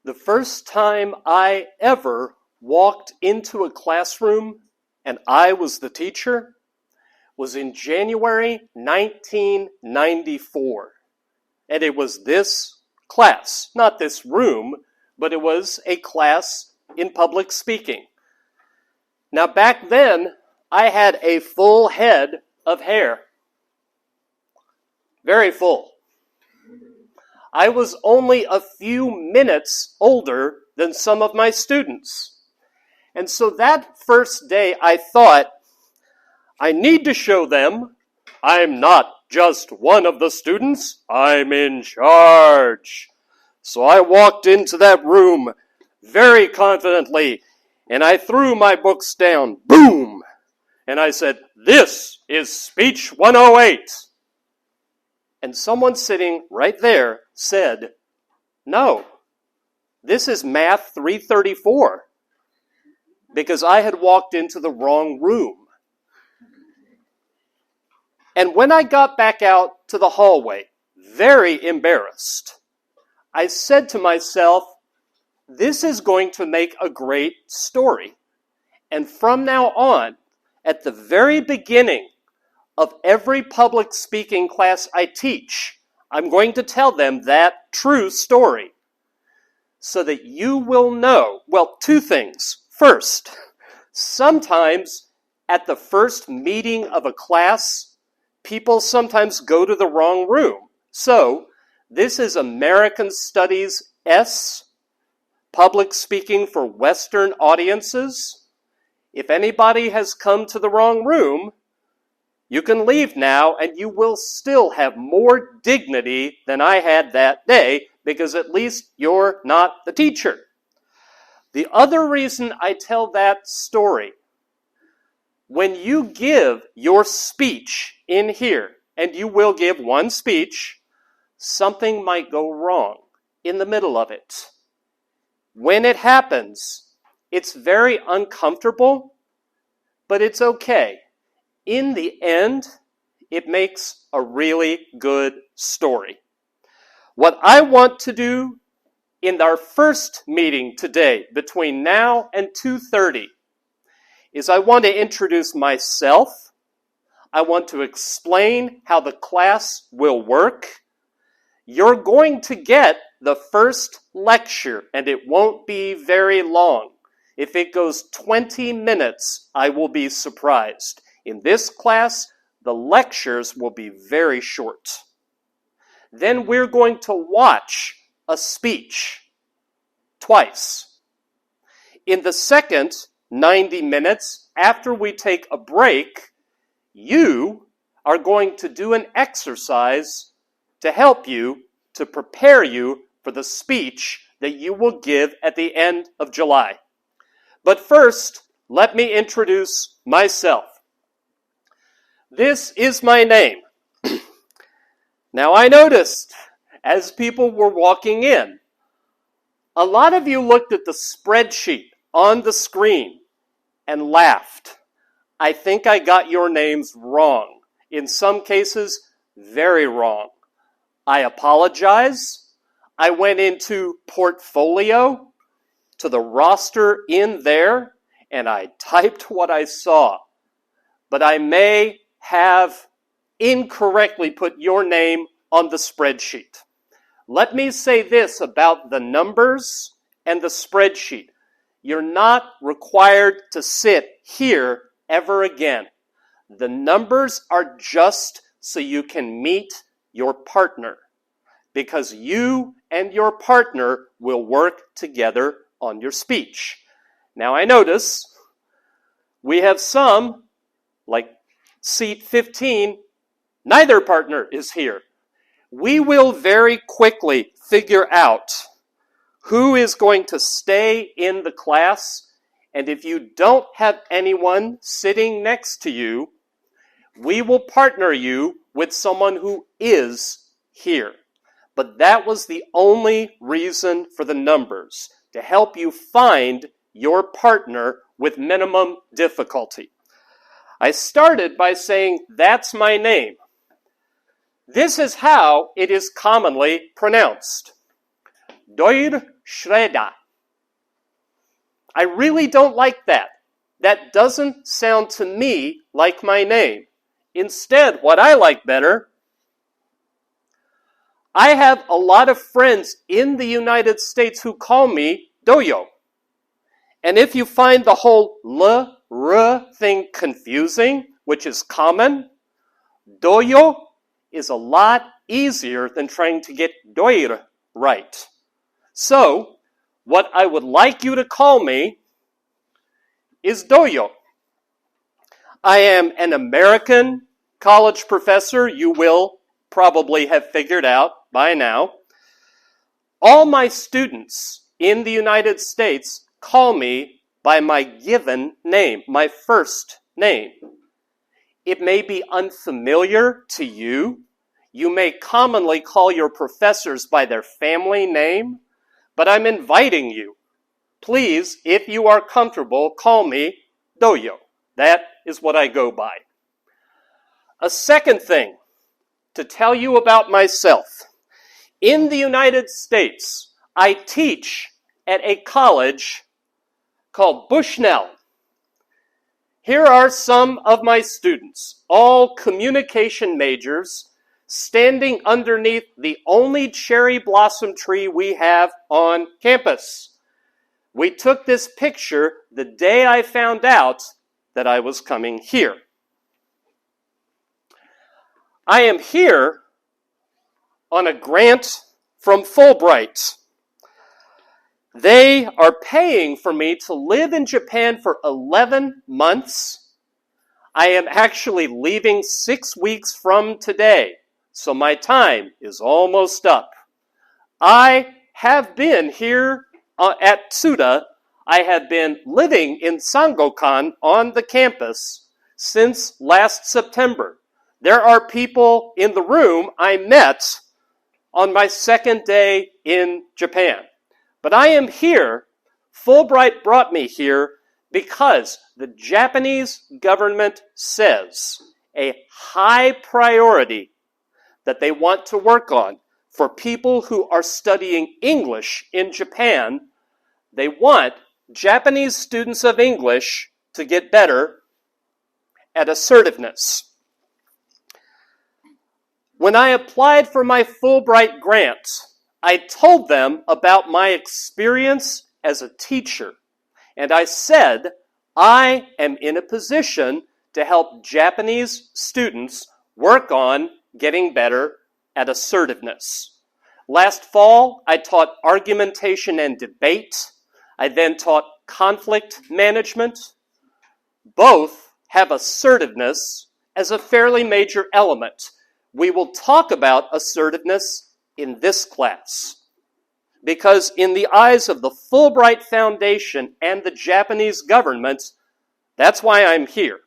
The first time I ever walked into a classroom and I was the teacher was in January 1994. And it was this class, not this room, but it was a class in public speaking. Now back then, I had a full head of hair. Very full. I was only a few minutes older than some of my students. And so that first day I thought, I need to show them I'm not just one of the students, I'm in charge. So I walked into that room very confidently, and I threw my books down, boom! And I said, this is Speech 108. And someone sitting right there said, no, this is Math 334, because I had walked into the wrong room. And when I got back out to the hallway, very embarrassed, I said to myself, this is going to make a great story. And from now on, at the very beginning of every public speaking class I teach, I'm going to tell them that true story so that you will know, well, two things. First, sometimes at the first meeting of a class, people sometimes go to the wrong room. So, this is American Studies S, public speaking for Western audiences. If anybody has come to the wrong room, you can leave now and you will still have more dignity than I had that day because at least you're not the teacher. The other reason I tell that story, when you give your speech in here, and you will give one speech, something might go wrong in the middle of it. When it happens, it's very uncomfortable, but it's okay. In the end, it makes a really good story. What I want to do in our first meeting today, between now and 2:30, is I want to introduce myself. I want to explain how the class will work. You're going to get the first lecture, and it won't be very long. If it goes 20 minutes, I will be surprised. In this class, the lectures will be very short. Then we're going to watch a speech twice. In the second 90 minutes, after we take a break, you are going to do an exercise to help you, to prepare you for the speech that you will give at the end of July. But first, let me introduce myself. This is my name. Now I noticed, as people were walking in, a lot of you looked at the spreadsheet on the screen and laughed. I think I got your names wrong. In some cases, very wrong. I apologize. I went into Portfolio, to the roster in there, and I typed what I saw. But I may have incorrectly put your name on the spreadsheet. Let me say this about the numbers and the spreadsheet. You're not required to sit here ever again. The numbers are just so you can meet your partner, because you and your partner will work together on your speech. Now I notice we have some, like seat 15, neither partner is here. We will very quickly figure out who is going to stay in the class, and if you don't have anyone sitting next to you, we will partner you with someone who is here. But that was the only reason for the numbers, to help you find your partner with minimum difficulty. I started by saying, that's my name. This is how it is commonly pronounced. Deutschreda. I really don't like that. That doesn't sound to me like my name. Instead, what I like better, I have a lot of friends in the United States who call me Doyo. And if you find the whole l, r thing confusing, which is common, Doyo is a lot easier than trying to get Doir right. So, what I would like you to call me is Doyo. I am an American college professor, you will probably have figured out by now. All my students in the United States call me by my given name, my first name. It may be unfamiliar to you. You may commonly call your professors by their family name, but I'm inviting you. Please, if you are comfortable, call me Doyo. That is what I go by. A second thing to tell you about myself. In the United States, I teach at a college called Bushnell. Here are some of my students, all communication majors, standing underneath the only cherry blossom tree we have on campus. We took this picture the day I found out that I was coming here. I am here on a grant from Fulbright. They are paying for me to live in Japan for 11 months. I am actually leaving 6 weeks from today, so my time is almost up. I have been here at Tsuda. I have been living in Sangokan on the campus since last September. There are people in the room I met on my second day in Japan. But I am here, Fulbright brought me here because the Japanese government says a high priority that they want to work on for people who are studying English in Japan. They want Japanese students of English to get better at assertiveness. When I applied for my Fulbright grant, I told them about my experience as a teacher, and I said, I am in a position to help Japanese students work on getting better at assertiveness. Last fall, I taught argumentation and debate. I then taught conflict management. Both have assertiveness as a fairly major element. We will talk about assertiveness in this class, because in the eyes of the Fulbright Foundation and the Japanese government, that's why I'm here.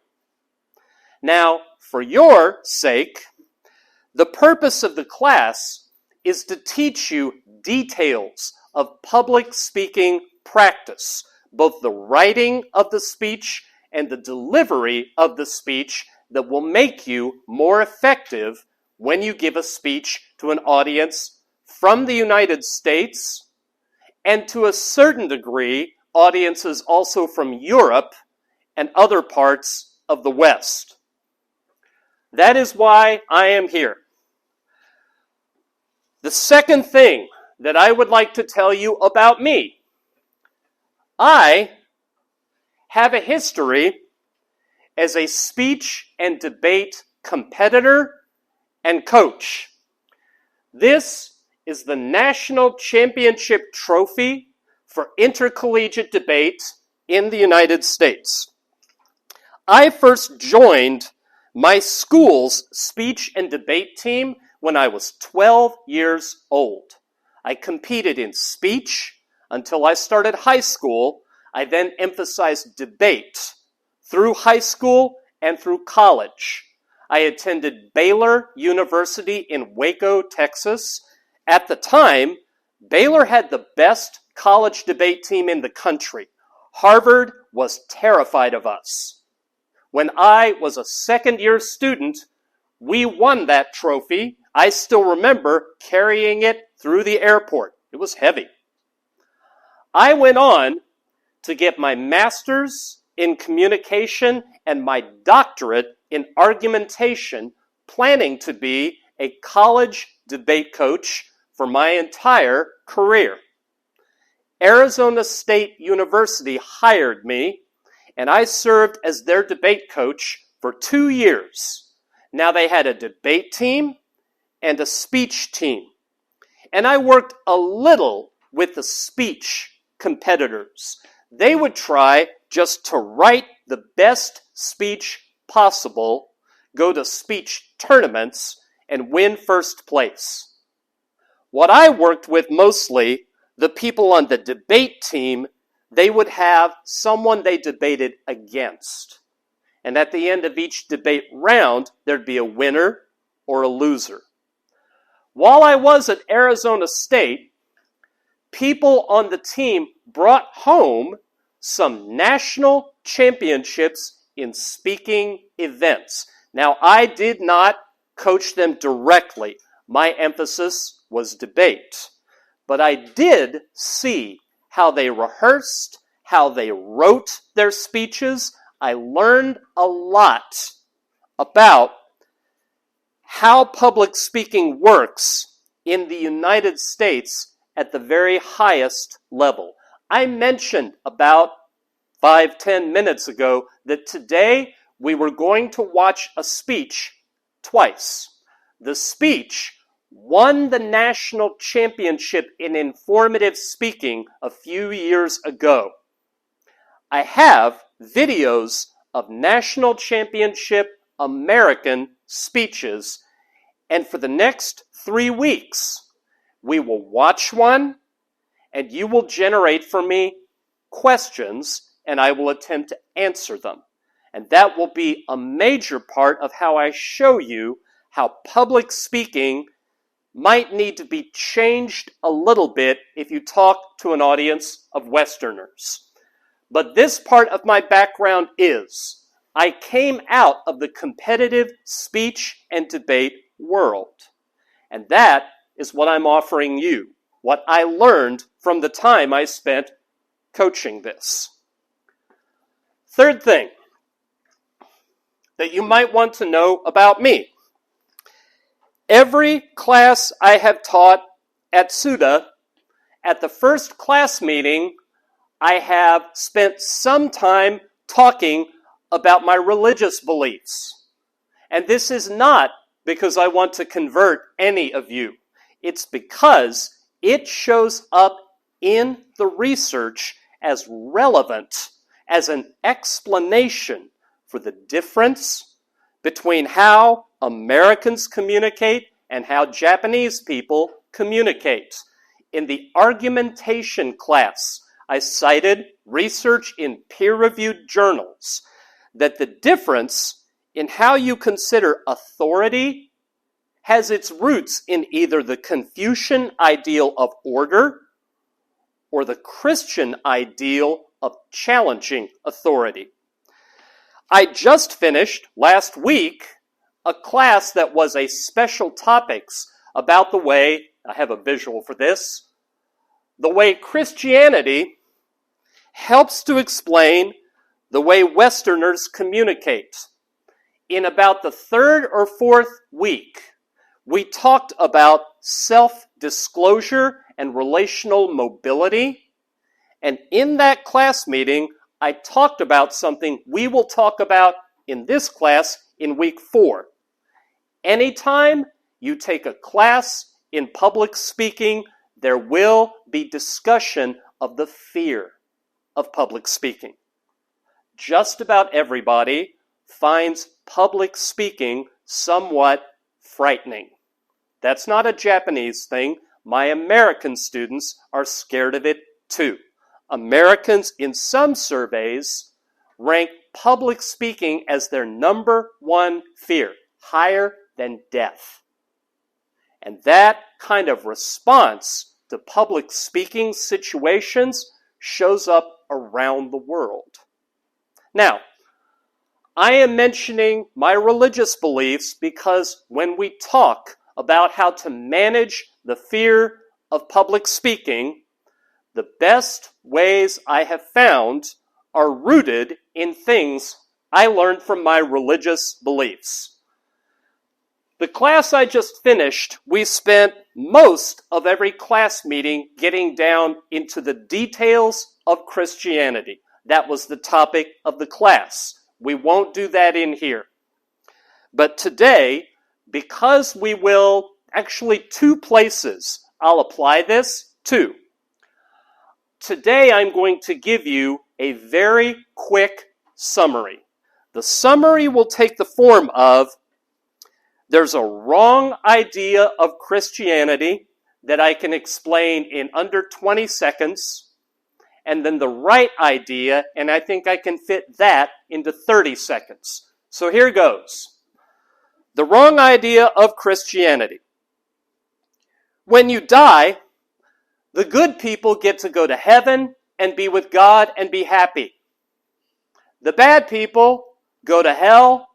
Now, for your sake, the purpose of the class is to teach you details of public speaking practice, both the writing of the speech and the delivery of the speech that will make you more effective when you give a speech to an audience from the United States, and to a certain degree, audiences also from Europe and other parts of the West. That is why I am here. The second thing that I would like to tell you about me, I have a history as a speech and debate competitor and coach. This is the National Championship Trophy for Intercollegiate Debate in the United States. I first joined my school's speech and debate team when I was 12 years old. I competed in speech until I started high school. I then emphasized debate through high school and through college. I attended Baylor University in Waco, Texas. At the time, Baylor had the best college debate team in the country. Harvard was terrified of us. When I was a second-year student, we won that trophy. I still remember carrying it through the airport. It was heavy. I went on to get my master's in communication and my doctorate in argumentation, planning to be a college debate coach for my entire career. Arizona State University hired me, and I served as their debate coach for 2 years. Now they had a debate team and a speech team. And I worked a little with the speech competitors. They would try just to write the best speech possible, go to speech tournaments, and win first place. What I worked with mostly, the people on the debate team, they would have someone they debated against. And at the end of each debate round, there'd be a winner or a loser. While I was at Arizona State, people on the team brought home some national championships in speaking events. Now, I did not coach them directly. My emphasis was debate. But I did see how they rehearsed, how they wrote their speeches. I learned a lot about how public speaking works in the United States at the very highest level. I mentioned about 5-10 minutes ago that today we were going to watch a speech twice. The speech won the national championship in informative speaking a few years ago. I have videos of national championship American speeches, and for the next 3 weeks, we will watch one, and you will generate for me questions, and I will attempt to answer them. And that will be a major part of how I show you how public speaking might need to be changed a little bit if you talk to an audience of Westerners. But this part of my background is, I came out of the competitive speech and debate world. And that is what I'm offering you, what I learned from the time I spent coaching this. Third thing that you might want to know about me. Every class I have taught at SUDA, at the first class meeting, I have spent some time talking about my religious beliefs. And this is not because I want to convert any of you. It's because it shows up in the research as relevant, as an explanation for the difference between how Americans communicate and how Japanese people communicate. In the argumentation class, I cited research in peer-reviewed journals that the difference in how you consider authority has its roots in either the Confucian ideal of order or the Christian ideal of challenging authority. I just finished last week a class that was a special topics about the way, I have a visual for this, the way Christianity helps to explain the way Westerners communicate. In about the third or fourth week, we talked about self-disclosure and relational mobility. And in that class meeting, I talked about something we will talk about in this class in week 4. Anytime you take a class in public speaking, there will be discussion of the fear of public speaking. Just about everybody finds public speaking somewhat frightening. That's not a Japanese thing. My American students are scared of it too. Americans in some surveys rank public speaking as their number one fear, higher than death. And that kind of response to public speaking situations shows up around the world. Now, I am mentioning my religious beliefs because when we talk about how to manage the fear of public speaking, The best ways I have found are rooted in things I learned from my religious beliefs. The class I just finished, we spent most of every class meeting getting down into the details of Christianity. That was the topic of the class. We won't do that in here. But today, because we will, actually 2 places I'll apply this to. Today I'm going to give you a very quick summary. The summary will take the form of, there's a wrong idea of Christianity that I can explain in under 20 seconds, and then the right idea, and I think I can fit that into 30 seconds. So here goes. The wrong idea of Christianity. When you die, the good people get to go to heaven and be with God and be happy. The bad people go to hell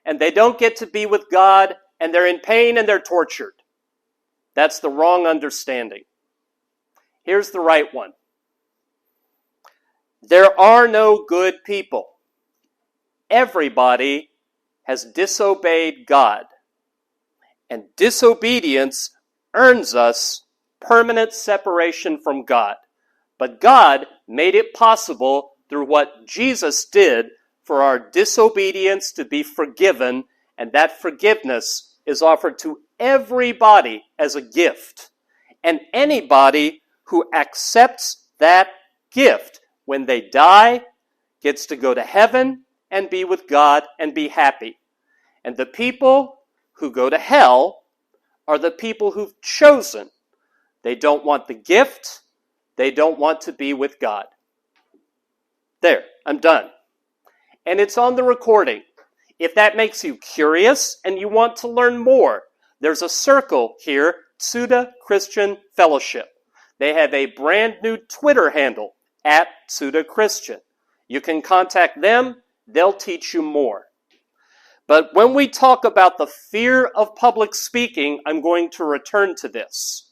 and they don't get to be with God and they're in pain and they're tortured. That's the wrong understanding. Here's the right one. There are no good people. Everybody has disobeyed God. And disobedience earns us permanent separation from God. But God made it possible through what Jesus did for our disobedience to be forgiven, and that forgiveness is offered to everybody as a gift. And anybody who accepts that gift when they die gets to go to heaven and be with God and be happy. And the people who go to hell are the people who've chosen. They don't want the gift. They don't want to be with God. There, I'm done. And it's on the recording. If that makes you curious and you want to learn more, there's a circle here, Tsuda Christian Fellowship. They have a brand new Twitter handle, @TsudaChristian. You can contact them. They'll teach you more. But when we talk about the fear of public speaking, I'm going to return to this.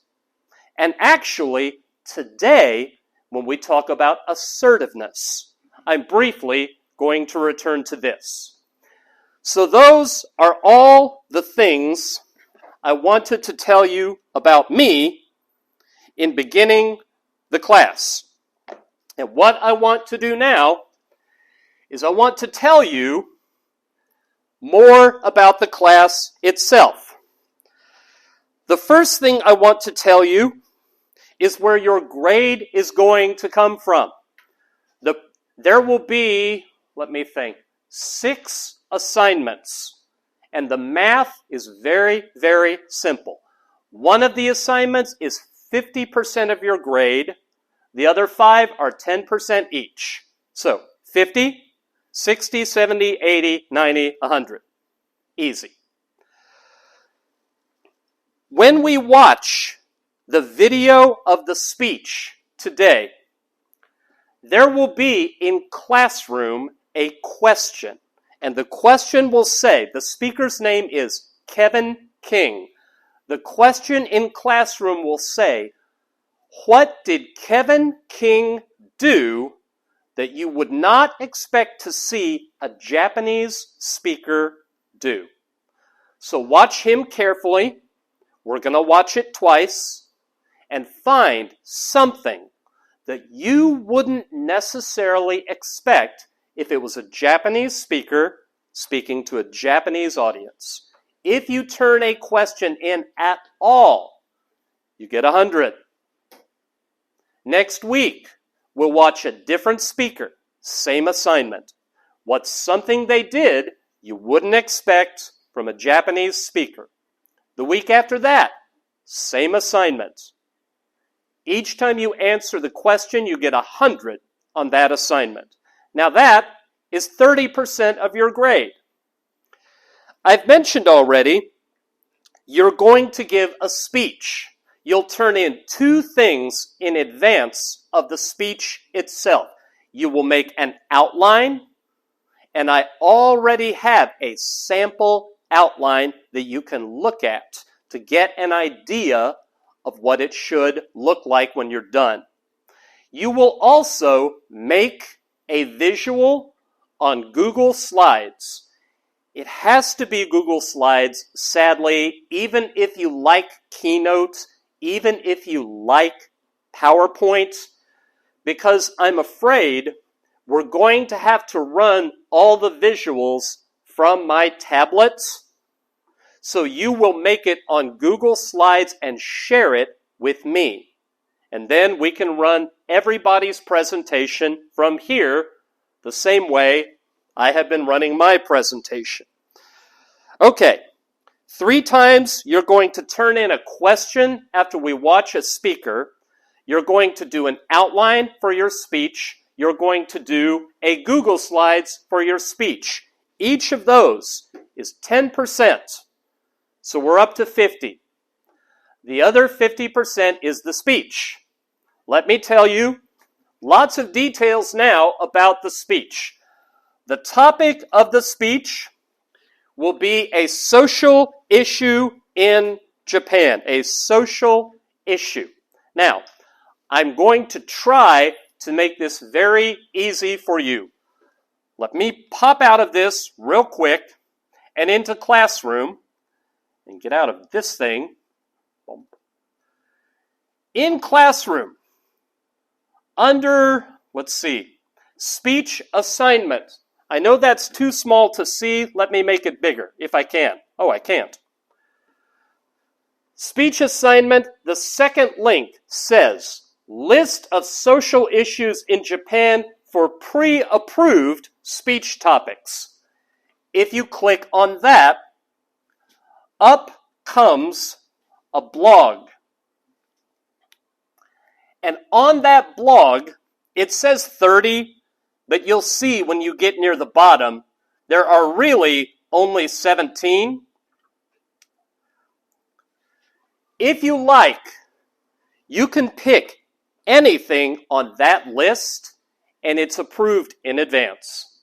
And actually, today, when we talk about assertiveness, I'm briefly going to return to this. So those are all the things I wanted to tell you about me in beginning the class. And what I want to do now is I want to tell you more about the class itself. The first thing I want to tell you is where your grade is going to come from. There will be, 6 assignments. And the math is very, very simple. One of the assignments is 50% of your grade. The other 5 are 10% each. So 50, 60, 70, 80, 90, 100. Easy. When we watch the video of the speech today, there will be in classroom a question. And the question will say, the speaker's name is Kevin King. The question in classroom will say, what did Kevin King do that you would not expect to see a Japanese speaker do? So watch him carefully. We're going to watch it twice and find something that you wouldn't necessarily expect if it was a Japanese speaker speaking to a Japanese audience. If you turn a question in at all, you get 100. Next week, we'll watch a different speaker, same assignment. What's something they did you wouldn't expect from a Japanese speaker? The week after that, same assignment. Each time you answer the question, you get 100 on that assignment. Now that is 30% of your grade. I've mentioned already, you're going to give a speech. You'll turn in 2 things in advance of the speech itself. You will make an outline, and I already have a sample outline that you can look at to get an idea of what it should look like when you're done. You will also make a visual on Google Slides. It has to be Google Slides, sadly, even if you like Keynote, even if you like PowerPoint, because I'm afraid we're going to have to run all the visuals from my tablet. So you will make it on Google Slides and share it with me. And then we can run everybody's presentation from here the same way I have been running my presentation. Okay, 3 times you're going to turn in a question after we watch a speaker. You're going to do an outline for your speech. You're going to do a Google Slides for your speech. Each of those is 10%. So we're up to 50. The other 50% is the speech. Let me tell you, lots of details now about the speech. The topic of the speech will be a social issue in Japan, a social issue. Now, I'm going to try to make this very easy for you. Let me pop out of this real quick and into Classroom and get out of this thing. In Classroom, under, let's see, speech assignment. I know that's too small to see. Let me make it bigger if I can. Oh, I can't. Speech assignment, the second link says, list of social issues in Japan for pre-approved speech topics. If you click on that, up comes a blog. And on that blog, it says 30, but you'll see when you get near the bottom, there are really only 17. If you like, you can pick anything on that list, and it's approved in advance.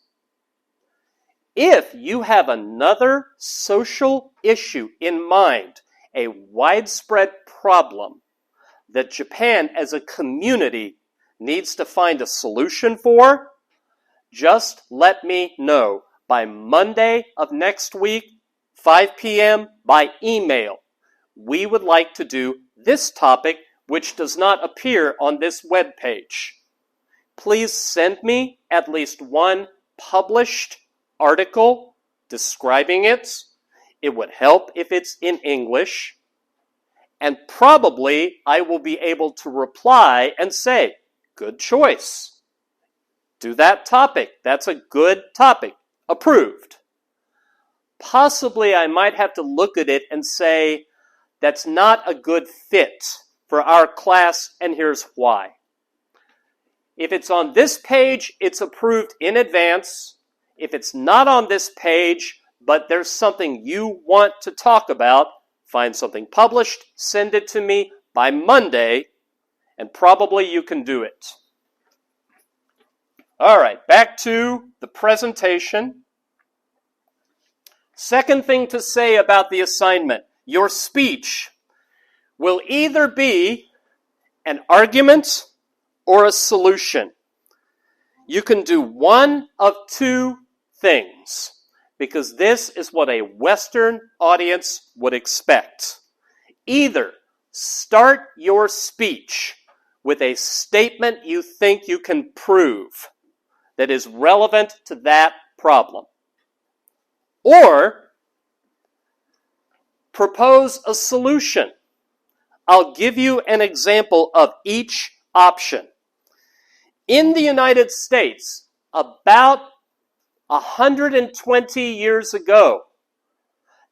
If you have another social issue in mind, a widespread problem that Japan as a community needs to find a solution for, just let me know by Monday of next week, 5 p.m. by email. We would like to do this topic, which does not appear on this web page. Please send me at least one published article describing it. It would help if it's in English. And probably I will be able to reply and say, good choice. Do that topic. That's a good topic. Approved. Possibly I might have to look at it and say, that's not a good fit for our class, and here's why. If it's on this page, it's approved in advance. If it's not on this page, but there's something you want to talk about, find something published, send it to me by Monday, and probably you can do it. All right, back to the presentation. Second thing to say about the assignment. Your speech will either be an argument or a solution. You can do one of 2 things, because this is what a Western audience would expect. Either start your speech with a statement you think you can prove that is relevant to that problem, or propose a solution. I'll give you an example of each option. In the United States, about 120 years ago,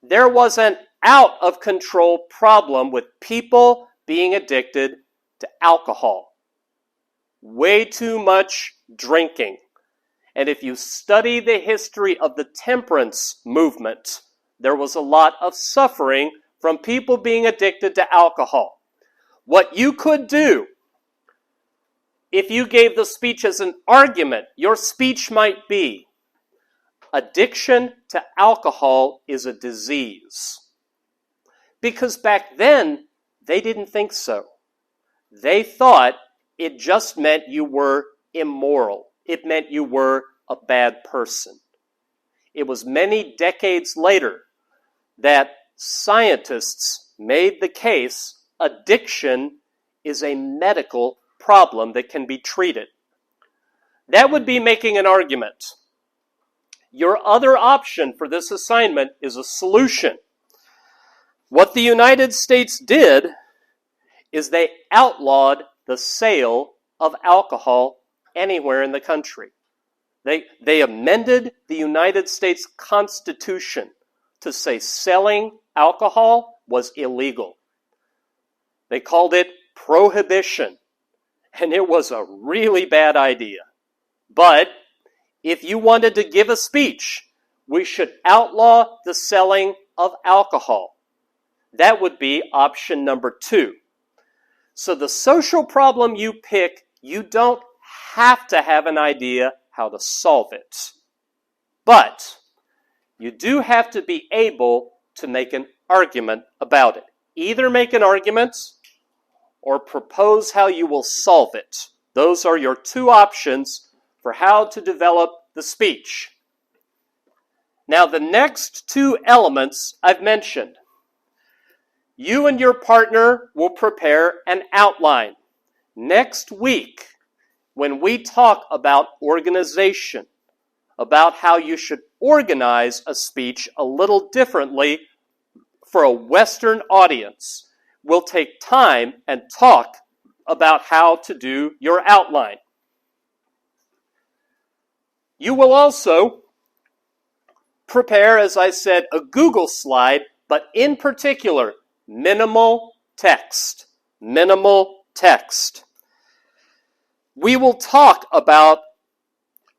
there was an out-of-control problem with people being addicted to alcohol. Way too much drinking. And if you study the history of the temperance movement, there was a lot of suffering from people being addicted to alcohol. What you could do, if you gave the speech as an argument, your speech might be, addiction to alcohol is a disease. Because back then, they didn't think so. They thought It just meant you were immoral. It meant you were a bad person. It was many decades later that scientists made the case addiction is a medical problem that can be treated. That would be making an argument. Your other option for this assignment is a solution. What the United States did is they outlawed the sale of alcohol anywhere in the country. They amended the United States Constitution to say selling alcohol was illegal. They called it prohibition, and it was a really bad idea. But if you wanted to give a speech, we should outlaw the selling of alcohol. That would be option number 2. So the social problem you pick, you don't have to have an idea how to solve it. But you do have to be able to make an argument about it. Either make an argument or propose how you will solve it. Those are your 2 options for how to develop the speech. Now, the next 2 elements I've mentioned. You and your partner will prepare an outline. Next week, when we talk about organization, about how you should organize a speech a little differently for a Western audience, we'll take time and talk about how to do your outline. You will also prepare, as I said, a Google slide, but in particular, minimal text. Minimal text. We will talk about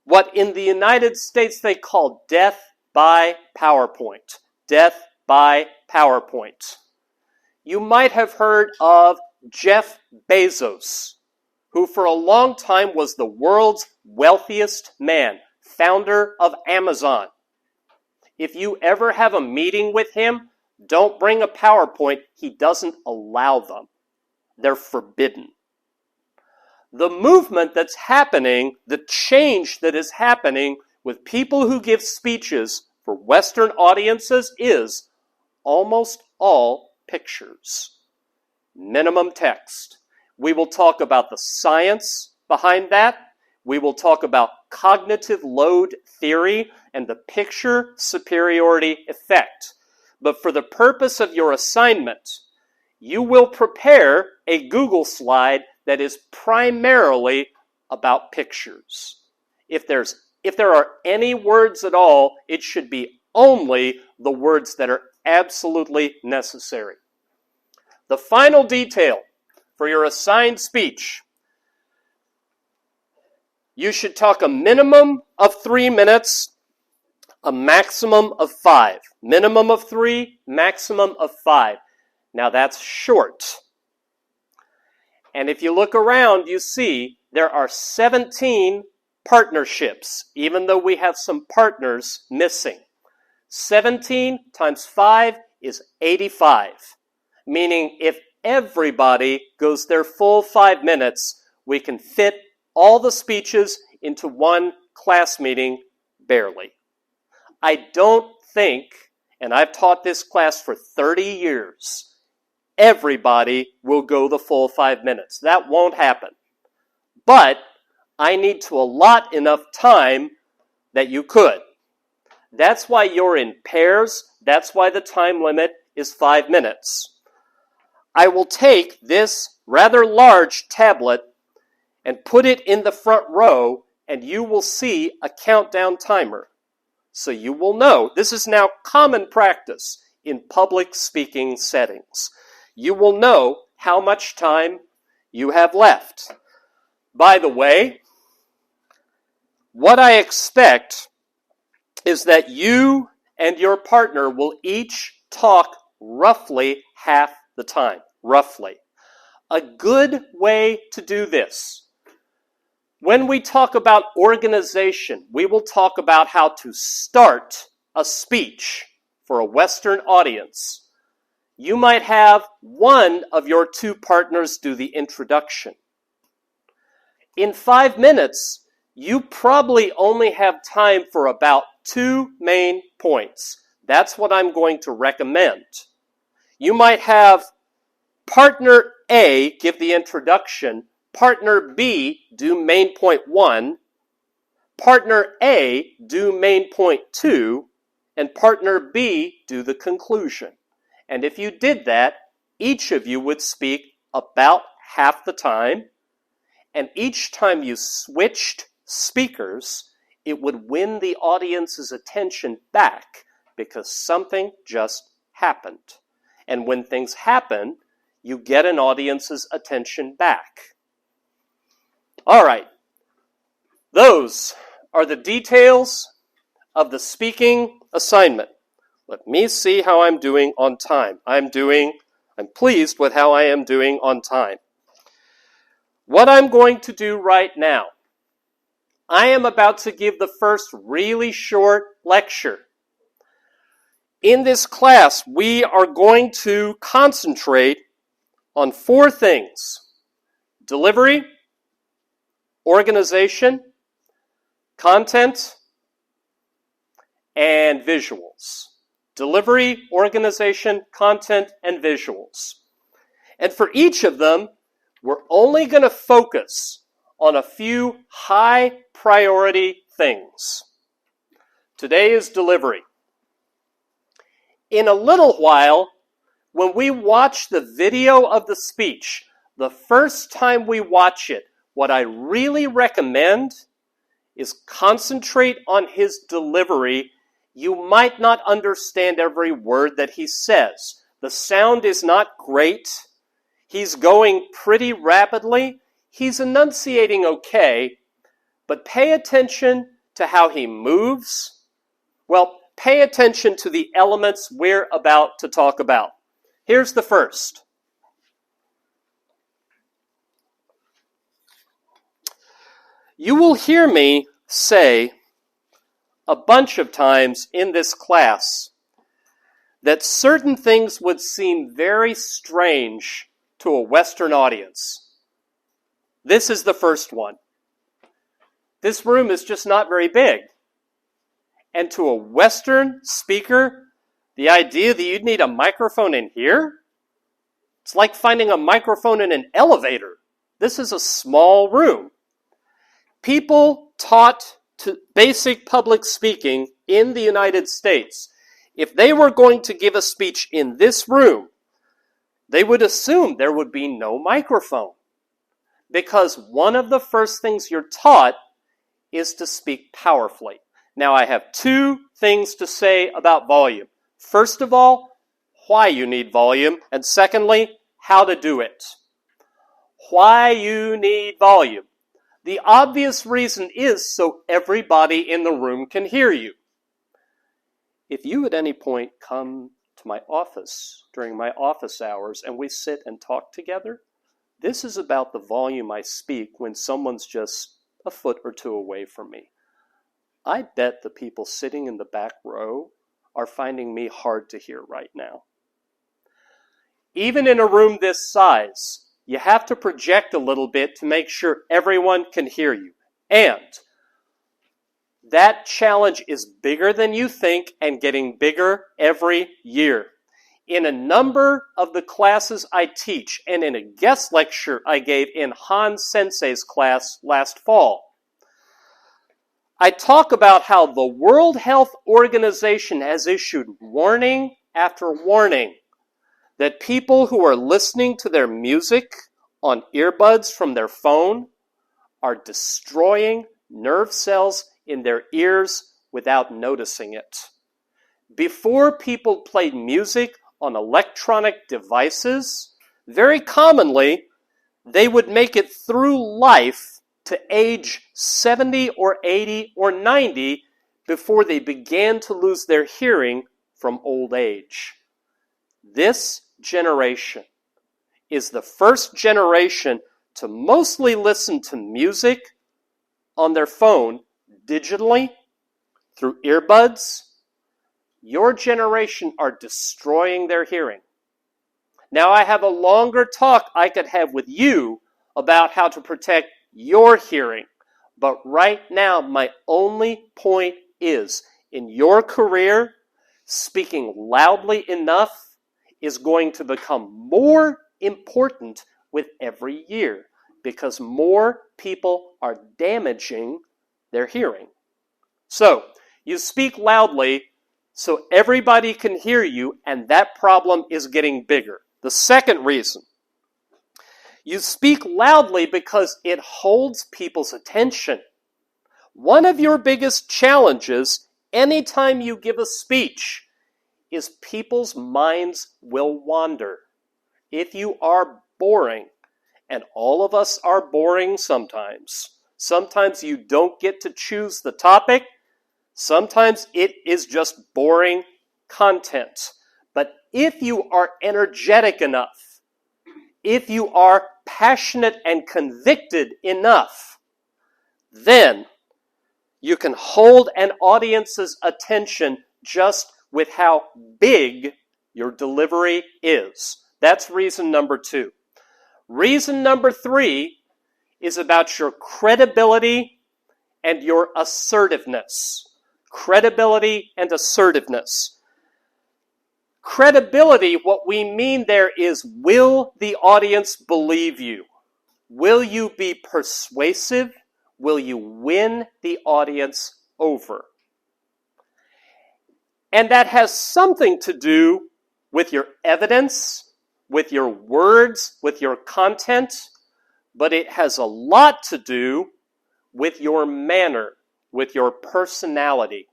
what in the United States they call death by PowerPoint. Death by PowerPoint. You might have heard of Jeff Bezos, who for a long time was the world's wealthiest man, founder of Amazon. If you ever have a meeting with him, don't bring a PowerPoint. He doesn't allow them. They're forbidden. The movement that's happening, the change that is happening with people who give speeches for Western audiences is almost all pictures. Minimum text. We will talk about the science behind that. We will talk about cognitive load theory and the picture superiority effect. But for the purpose of your assignment, you will prepare a Google slide that is primarily about pictures. If there are any words at all, it should be only the words that are absolutely necessary. The final detail for your assigned speech: you should talk a minimum of 3 minutes, a maximum of 5. Minimum of 3, maximum of 5. Now that's short. And if you look around, you see there are 17 partnerships, even though we have some partners missing. 17 times 5 is 85. Meaning if everybody goes their full 5 minutes, we can fit all the speeches into one class meeting barely. I don't think, and I've taught this class for 30 years, everybody will go the full 5 minutes. That won't happen. But I need to allot enough time that you could. That's why you're in pairs. That's why the time limit is 5 minutes. I will take this rather large tablet and put it in the front row, and you will see a countdown timer. So you will know. This is now common practice in public speaking settings. You will know how much time you have left. By the way, what I expect is that you and your partner will each talk roughly half the time. Roughly. A good way to do this: when we talk about organization, we will talk about how to start a speech for a Western audience. You might have one of your 2 partners do the introduction. In 5 minutes, you probably only have time for about 2 main points. That's what I'm going to recommend. You might have partner A give the introduction, partner B do main point 1, partner A do main point 2, and partner B do the conclusion. And if you did that, each of you would speak about half the time, and each time you switched speakers, it would win the audience's attention back because something just happened. And when things happen, you get an audience's attention back. All right. Those are the details of the speaking assignment. Let me see how I'm doing on time. I'm pleased with how I am doing on time. What I'm going to do right now, I am about to give the first really short lecture. In this class, we are going to concentrate on 4 things: delivery, organization, content, and visuals. Delivery, organization, content, and visuals. And for each of them, we're only going to focus on a few high priority things. Today is delivery. In a little while, when we watch the video of the speech, the first time we watch it, what I really recommend is concentrate on his delivery. You might not understand every word that he says. The sound is not great. He's going pretty rapidly. He's enunciating okay, but pay attention to how he moves. Well, pay attention to the elements we're about to talk about. Here's the first. You will hear me say a bunch of times in this class that certain things would seem very strange to a Western audience. This is the first one. This room is just not very big. And to a Western speaker, the idea that you'd need a microphone in here? It's like finding a microphone in an elevator. This is a small room. People taught to basic public speaking in the United States, if they were going to give a speech in this room, they would assume there would be no microphone. Because one of the first things you're taught is to speak powerfully. Now, I have 2 things to say about volume. First of all, why you need volume, and secondly, how to do it. Why you need volume. The obvious reason is so everybody in the room can hear you. If you at any point come to my office during my office hours and we sit and talk together, this is about the volume I speak when someone's just a foot or 2 away from me. I bet the people sitting in the back row are finding me hard to hear right now. Even in a room this size, you have to project a little bit to make sure everyone can hear you. And that challenge is bigger than you think and getting bigger every year. In a number of the classes I teach and in a guest lecture I gave in Hans Sensei's class last fall, I talk about how the World Health Organization has issued warning after warning that people who are listening to their music on earbuds from their phone are destroying nerve cells in their ears without noticing it. Before people played music on electronic devices, very commonly, they would make it through life to age 70 or 80 or 90 before they began to lose their hearing from old age. This generation is the first generation to mostly listen to music on their phone digitally through earbuds. Your generation are destroying their hearing. Now, I have a longer talk I could have with you about how to protect your hearing. But right now, my only point is, in your career, speaking loudly enough is going to become more important with every year because more people are damaging their hearing. So, you speak loudly so everybody can hear you, and that problem is getting bigger. The second reason, you speak loudly because it holds people's attention. One of your biggest challenges anytime you give a speech is people's minds will wander. If you are boring, and all of us are boring sometimes you don't get to choose the topic, sometimes it is just boring content. But if you are energetic enough, if you are passionate and convicted enough, then you can hold an audience's attention just with how big your delivery is. That's reason number 2. Reason number 3 is about your credibility and your assertiveness. Credibility and assertiveness. Credibility, what we mean there is, will the audience believe you? Will you be persuasive? Will you win the audience over? And that has something to do with your evidence, with your words, with your content, but it has a lot to do with your manner, with your personality.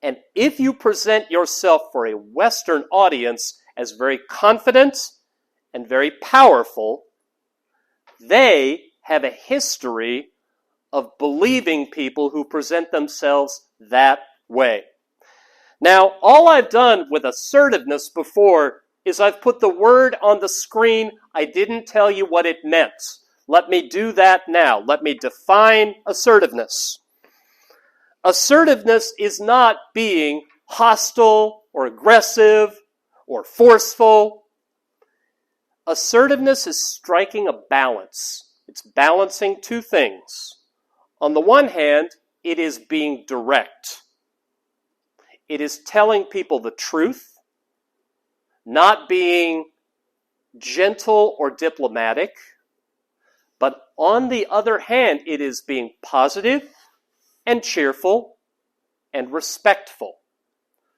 And if you present yourself for a Western audience as very confident and very powerful, they have a history of believing people who present themselves that way. Now, all I've done with assertiveness before is I've put the word on the screen. I didn't tell you what it meant. Let me do that now. Let me define assertiveness. Assertiveness is not being hostile or aggressive or forceful. Assertiveness is striking a balance. It's balancing two things. On the one hand, it is being direct. It is telling people the truth, not being gentle or diplomatic. But on the other hand, it is being positive and cheerful and respectful.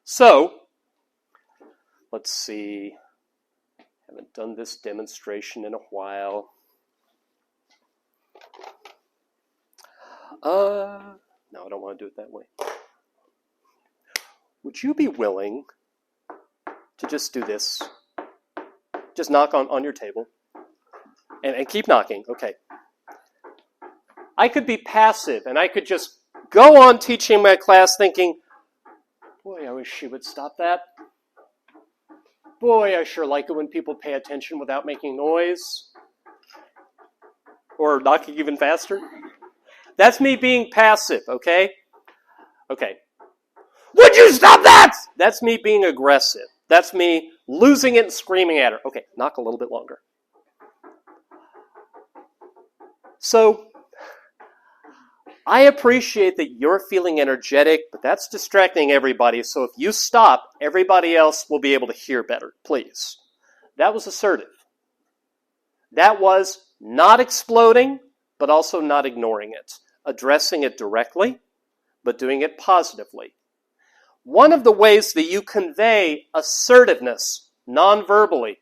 So, let's see. Haven't done this demonstration in a while. No, I don't want to do it that way. Would you be willing to just do this? Just knock on your table. And keep knocking. Okay. I could be passive, and I could just go on teaching my class thinking, boy, I wish she would stop that. Boy, I sure like it when people pay attention without making noise. Or knocking even faster. That's me being passive, okay? Okay. Would you stop that? That's me being aggressive. That's me losing it and screaming at her. Okay, knock a little bit longer. So, I appreciate that you're feeling energetic, but that's distracting everybody. So if you stop, everybody else will be able to hear better, please. That was assertive. That was not exploding, but also not ignoring it. Addressing it directly, but doing it positively. One of the ways that you convey assertiveness non-verbally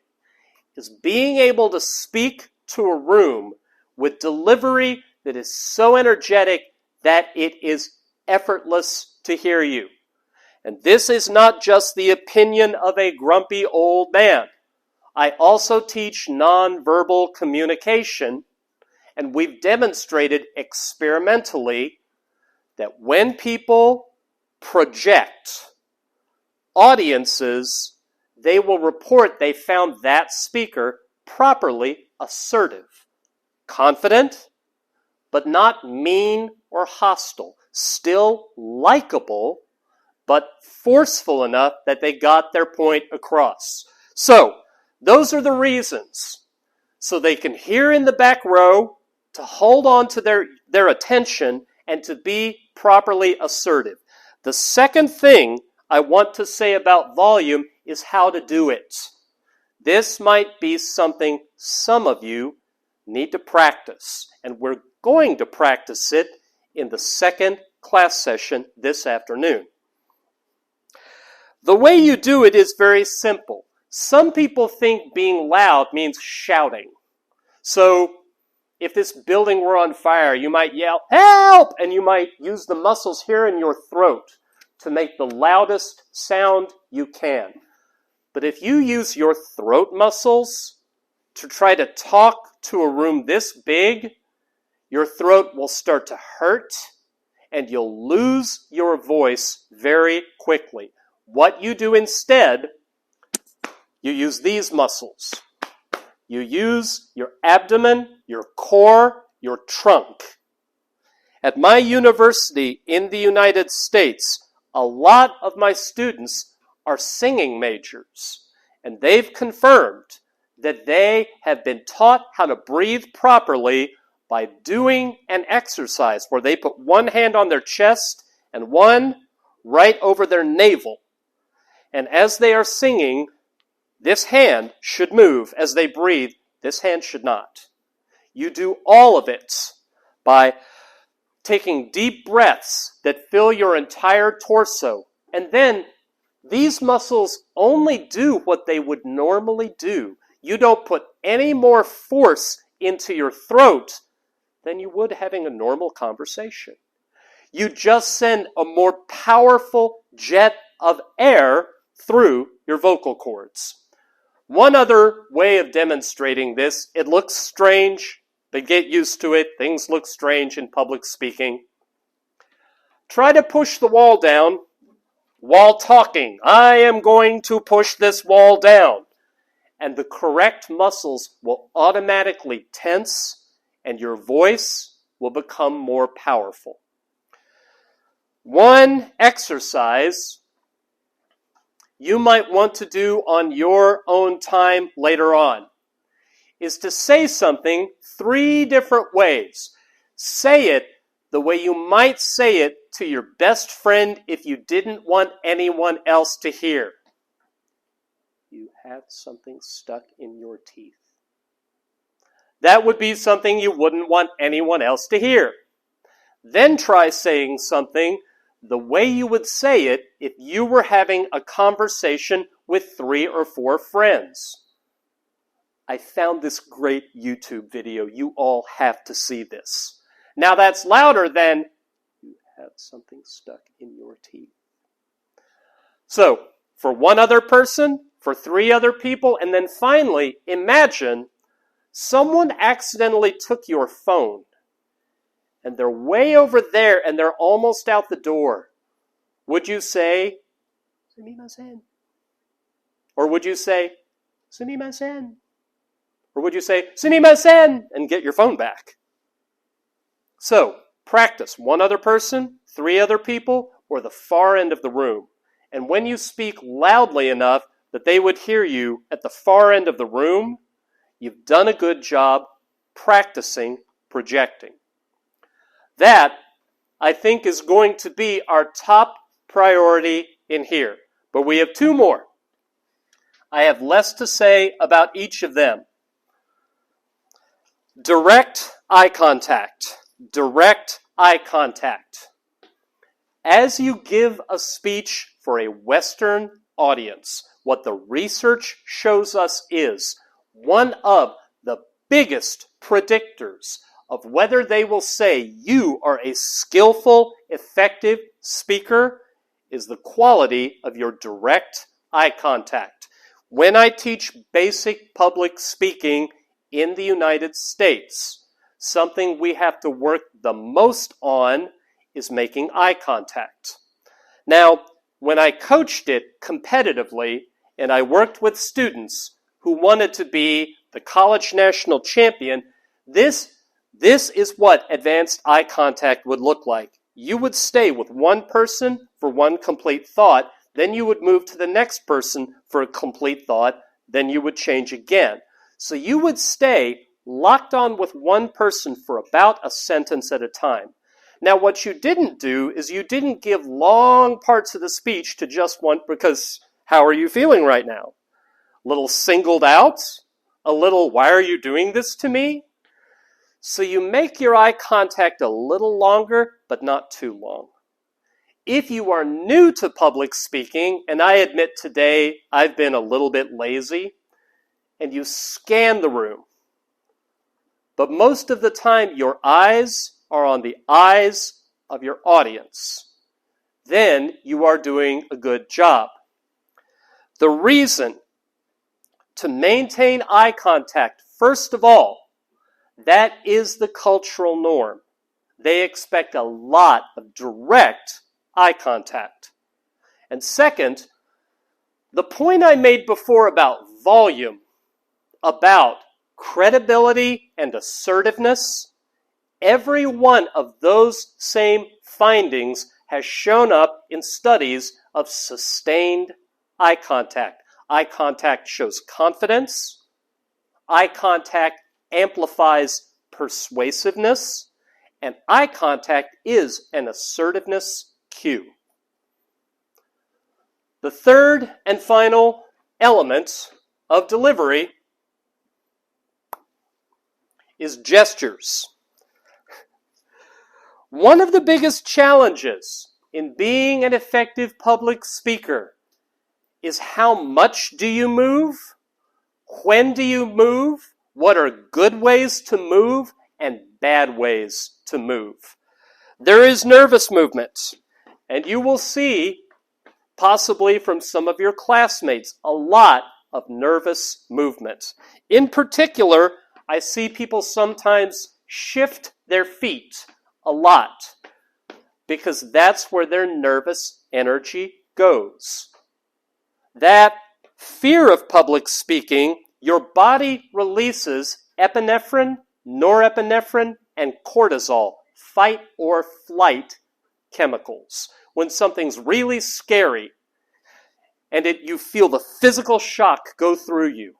is being able to speak to a room with delivery that is so energetic that it is effortless to hear you. And this is not just the opinion of a grumpy old man. I also teach nonverbal communication, and we've demonstrated experimentally that when people project audiences, they will report they found that speaker properly assertive. Confident, but not mean or hostile. Still likable, but forceful enough that they got their point across. So, those are the reasons. So they can hear in the back row, to hold on to their attention and to be properly assertive. The second thing I want to say about volume is how to do it. This might be something some of you need to practice, and we're going to practice it in the second class session this afternoon. The way you do it is very simple. Some people think being loud means shouting. So if this building were on fire, you might yell, "Help!" and you might use the muscles here in your throat to make the loudest sound you can. But if you use your throat muscles to try to talk to a room this big, your throat will start to hurt and you'll lose your voice very quickly. What you do instead, you use these muscles. You use your abdomen, your core, your trunk. At my university in the United States, a lot of my students are singing majors, and they've confirmed that they have been taught how to breathe properly by doing an exercise where they put one hand on their chest and one right over their navel. And as they are singing, this hand should move. As they breathe, this hand should not. You do all of it by taking deep breaths that fill your entire torso. And then these muscles only do what they would normally do. You don't put any more force into your throat than you would having a normal conversation. You just send a more powerful jet of air through your vocal cords. One other way of demonstrating this, it looks strange, but get used to it. Things look strange in public speaking. Try to push the wall down while talking. I am going to push this wall down. And the correct muscles will automatically tense and your voice will become more powerful. One exercise you might want to do on your own time later on is to say something 3 different ways. Say it the way you might say it to your best friend if you didn't want anyone else to hear. You have something stuck in your teeth. That would be something you wouldn't want anyone else to hear. Then try saying something the way you would say it if you were having a conversation with 3 or 4 friends. I found this great YouTube video. You all have to see this. Now that's louder than, you have something stuck in your teeth. So, for 1 other person, for 3 other people, and then finally, imagine someone accidentally took your phone and they're way over there and they're almost out the door. Would you say, "Sumimasen"? Or would you say, "Sumimasen"? Or would you say, "Sumimasen," and get your phone back? So, practice 1 other person, 3 other people, or the far end of the room. And when you speak loudly enough that they would hear you at the far end of the room, you've done a good job practicing projecting. That, I think, is going to be our top priority in here. But we have 2 more. I have less to say about each of them. Direct eye contact. Direct eye contact. As you give a speech for a Western audience, what the research shows us is one of the biggest predictors of whether they will say you are a skillful, effective speaker is the quality of your direct eye contact. When I teach basic public speaking in the United States, something we have to work the most on is making eye contact. Now, when I coached it competitively and I worked with students who wanted to be the college national champion, this is what advanced eye contact would look like. You would stay with one person for one complete thought, then you would move to the next person for a complete thought, then you would change again. So you would stay locked on with one person for about a sentence at a time. Now, what you didn't do is you didn't give long parts of the speech to just one, because how are you feeling right now? A little singled out? A little, why are you doing this to me? So you make your eye contact a little longer, but not too long. If you are new to public speaking, and I admit today I've been a little bit lazy, and you scan the room, but most of the time your eyes are on the eyes of your audience, then you are doing a good job. The reason to maintain eye contact, first of all, that is the cultural norm. They expect a lot of direct eye contact. And second, the point I made before about volume, about credibility and assertiveness, every one of those same findings has shown up in studies of sustained eye contact. Eye contact shows confidence. Eye contact amplifies persuasiveness. And eye contact is an assertiveness cue. The third and final element of delivery is gestures. One of the biggest challenges in being an effective public speaker is how much do you move? When do you move? What are good ways to move and bad ways to move? There is nervous movement, and you will see, possibly from some of your classmates, a lot of nervous movement. In particular, I see people sometimes shift their feet a lot because that's where their nervous energy goes. That fear of public speaking, your body releases epinephrine, norepinephrine, and cortisol, fight or flight chemicals. When something's really scary and you feel the physical shock go through you.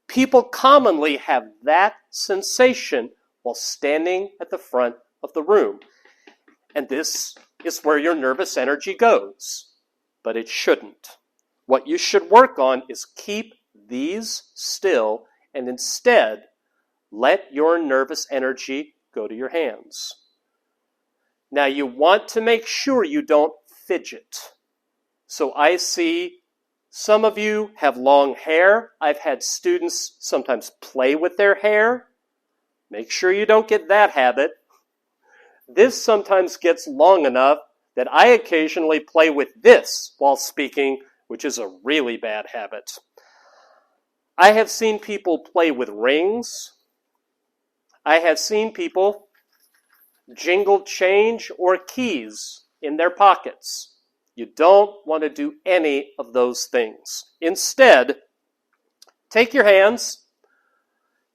People commonly have that sensation while standing at the front of the room. And this is where your nervous energy goes. But it shouldn't. What you should work on is keep these still and instead let your nervous energy go to your hands. Now you want to make sure you don't fidget. So I see some of you have long hair. I've had students sometimes play with their hair. Make sure you don't get that habit. This sometimes gets long enough that I occasionally play with this while speaking, which is a really bad habit. I have seen people play with rings. I have seen people jingle change or keys in their pockets. You don't want to do any of those things. Instead, take your hands,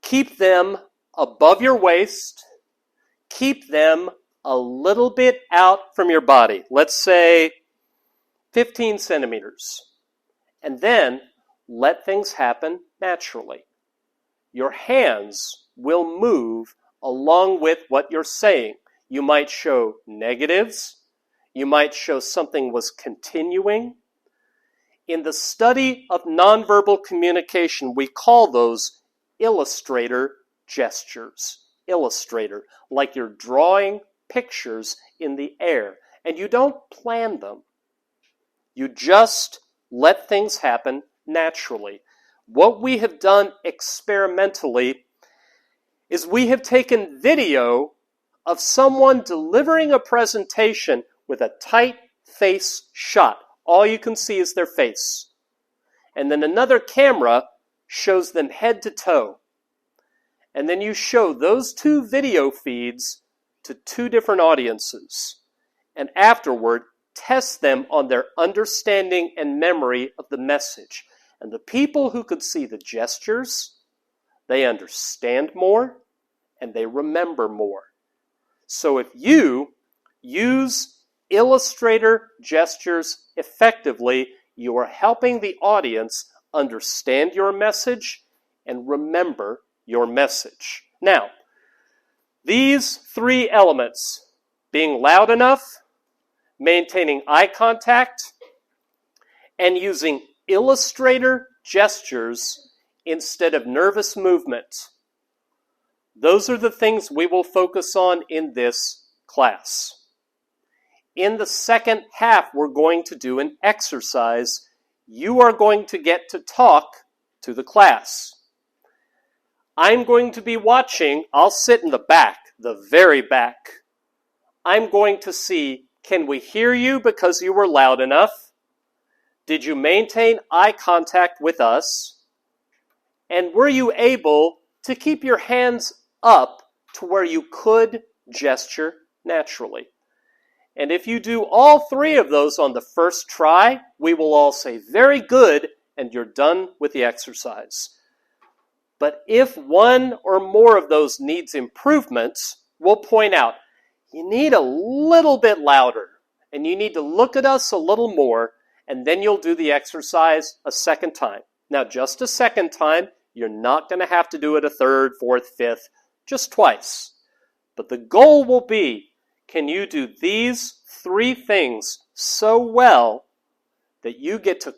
keep them above your waist, keep them a little bit out from your body. Let's say 15 centimeters. And then let things happen naturally. Your hands will move along with what you're saying. You might show negatives. You might show something was continuing. In the study of nonverbal communication, we call those illustrator gestures. Illustrator, like you're drawing pictures in the air. And you don't plan them. You just let things happen naturally. What we have done experimentally is we have taken video of someone delivering a presentation with a tight face shot. All you can see is their face. And then another camera shows them head to toe. And then you show those two video feeds to two different audiences. And afterward, test them on their understanding and memory of the message. And the people who could see the gestures, they understand more and they remember more. So if you use illustrator gestures effectively, you are helping the audience understand your message and remember your message. Now, these three elements, being loud enough, maintaining eye contact, and using illustrator gestures instead of nervous movement, those are the things we will focus on in this class. In the second half, we're going to do an exercise. You are going to get to talk to the class. I'm going to be watching. I'll sit in the back, the very back. I'm going to see, can we hear you because you were loud enough? Did you maintain eye contact with us? And were you able to keep your hands up to where you could gesture naturally? And if you do all three of those on the first try, we will all say, very good, and you're done with the exercise. But if one or more of those needs improvement, we'll point out, you need a little bit louder, and you need to look at us a little more, and then you'll do the exercise a second time. Now, just a second time, you're not going to have to do it a third, fourth, fifth, just twice. But the goal will be, can you do these three things so well that you get to